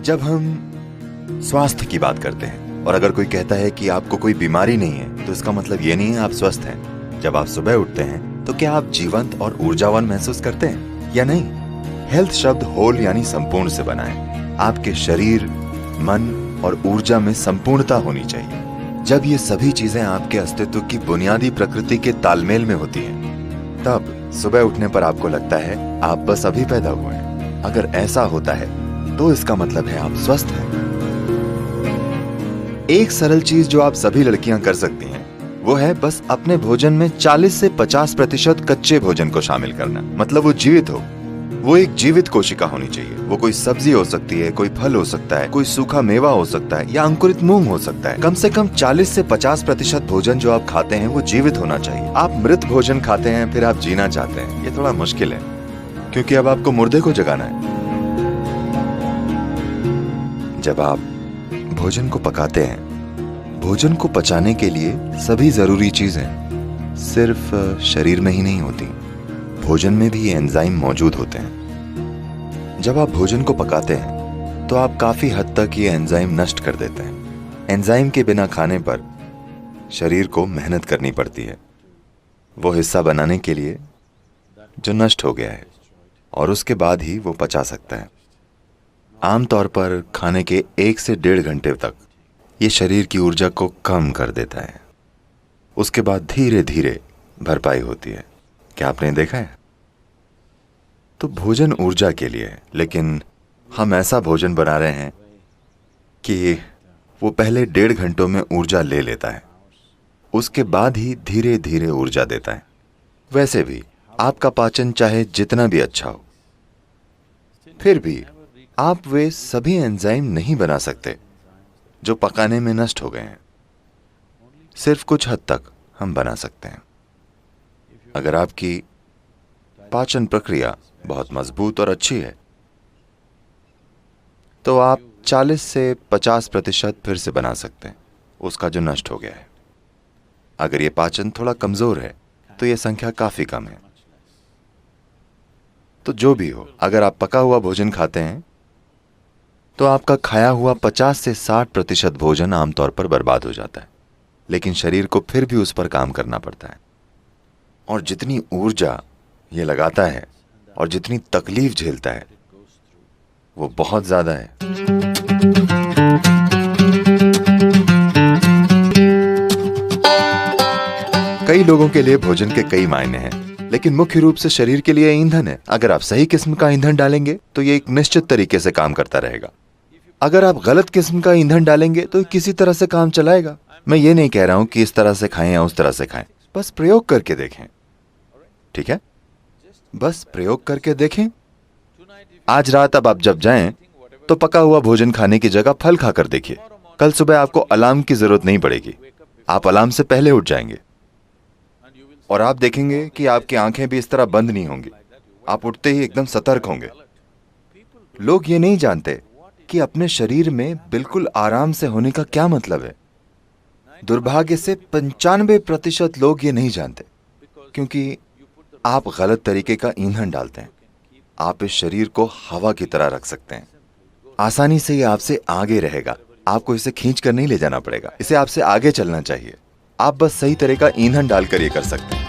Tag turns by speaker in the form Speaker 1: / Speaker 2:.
Speaker 1: जब हम स्वास्थ्य की बात करते हैं और अगर कोई कहता है कि आपको कोई बीमारी नहीं है तो इसका मतलब ये नहीं है आप स्वस्थ हैं। जब आप सुबह उठते हैं तो क्या आप जीवंत और ऊर्जावान महसूस करते हैं या नहीं? हेल्थ शब्द होल यानी संपूर्ण से बना है। आपके शरीर, मन और ऊर्जा में संपूर्णता होनी चाहिए। जब ये सभी चीजें आपके अस्तित्व की बुनियादी प्रकृति के तालमेल में होती हैं, तब सुबह उठने पर आपको लगता है आप बस अभी पैदा हुए हैं। अगर ऐसा होता है तो इसका मतलब है आप स्वस्थ हैं। एक सरल चीज जो आप सभी लड़कियां कर सकती हैं वो है बस अपने भोजन में 40 से 50% कच्चे भोजन को शामिल करना। मतलब वो जीवित हो, वो एक जीवित कोशिका होनी चाहिए। वो कोई सब्जी हो सकती है, कोई फल हो सकता है, कोई सूखा मेवा हो सकता है या अंकुरित मूंग हो सकता है। कम से कम 40 से 50% भोजन जो आप खाते हैं वो जीवित होना चाहिए। आप मृत भोजन खाते हैं फिर आप जीना चाहते हैं, ये थोड़ा मुश्किल है क्योंकि अब आपको मुर्दे को जगाना है। जब आप भोजन को पकाते हैं, भोजन को पचाने के लिए सभी जरूरी चीजें सिर्फ शरीर में ही नहीं होती, भोजन में भी एंजाइम मौजूद होते हैं। जब आप भोजन को पकाते हैं तो आप काफी हद तक ये एंजाइम नष्ट कर देते हैं। एंजाइम के बिना खाने पर शरीर को मेहनत करनी पड़ती है वो हिस्सा बनाने के लिए जो नष्ट हो गया है, और उसके बाद ही वो पचा सकता है। आमतौर पर खाने के 1 से 1.5 घंटे तक ये शरीर की ऊर्जा को कम कर देता है। उसके बाद धीरे धीरे भरपाई होती है। क्या आपने देखा है? तो भोजन ऊर्जा के लिए है, लेकिन हम ऐसा भोजन बना रहे हैं कि वो पहले 1.5 घंटों में ऊर्जा ले लेता है, उसके बाद ही धीरे धीरे ऊर्जा देता है। वैसे भी आपका पाचन चाहे जितना भी अच्छा हो, फिर भी आप वे सभी एंजाइम नहीं बना सकते जो पकाने में नष्ट हो गए हैं। सिर्फ कुछ हद तक हम बना सकते हैं। अगर आपकी पाचन प्रक्रिया बहुत मजबूत और अच्छी है तो आप 40 से 50% फिर से बना सकते हैं उसका जो नष्ट हो गया है। अगर ये पाचन थोड़ा कमजोर है तो यह संख्या काफी कम है। तो जो भी हो, अगर आप पका हुआ भोजन खाते हैं तो आपका खाया हुआ 50 से 60% भोजन आमतौर पर बर्बाद हो जाता है, लेकिन शरीर को फिर भी उस पर काम करना पड़ता है। और जितनी ऊर्जा ये लगाता है और जितनी तकलीफ झेलता है वो बहुत ज्यादा है। कई लोगों के लिए भोजन के कई मायने हैं, लेकिन मुख्य रूप से शरीर के लिए ईंधन है। अगर आप सही किस्म का ईंधन डालेंगे तो ये एक निश्चित तरीके से काम करता रहेगा। अगर आप गलत किस्म का ईंधन डालेंगे तो किसी तरह से काम चलाएगा। मैं ये नहीं कह रहा हूं कि इस तरह से खाएं या उस तरह से खाएं, बस प्रयोग करके देखें। ठीक है, बस प्रयोग करके देखें। आज रात अब आप जब जाएं तो पका हुआ भोजन खाने की जगह फल खाकर देखिए। कल सुबह आपको अलार्म की जरूरत नहीं पड़ेगी, आप अलार्म से पहले उठ जाएंगे और आप देखेंगे कि आपकी आंखें भी इस तरह बंद नहीं होंगी। आप उठते ही एकदम सतर्क होंगे। लोग ये नहीं जानते कि अपने शरीर में बिल्कुल आराम से होने का क्या मतलब है। दुर्भाग्य से 95% लोग ये नहीं जानते, क्योंकि आप गलत तरीके का ईंधन डालते हैं। आप इस शरीर को हवा की तरह रख सकते हैं। आसानी से ये आपसे आगे रहेगा। आपको इसे खींच कर नहीं ले जाना पड़ेगा, इसे आपसे आगे चलना चाहिए। आप बस सही तरह का ईंधन डालकर ये कर सकते हैं।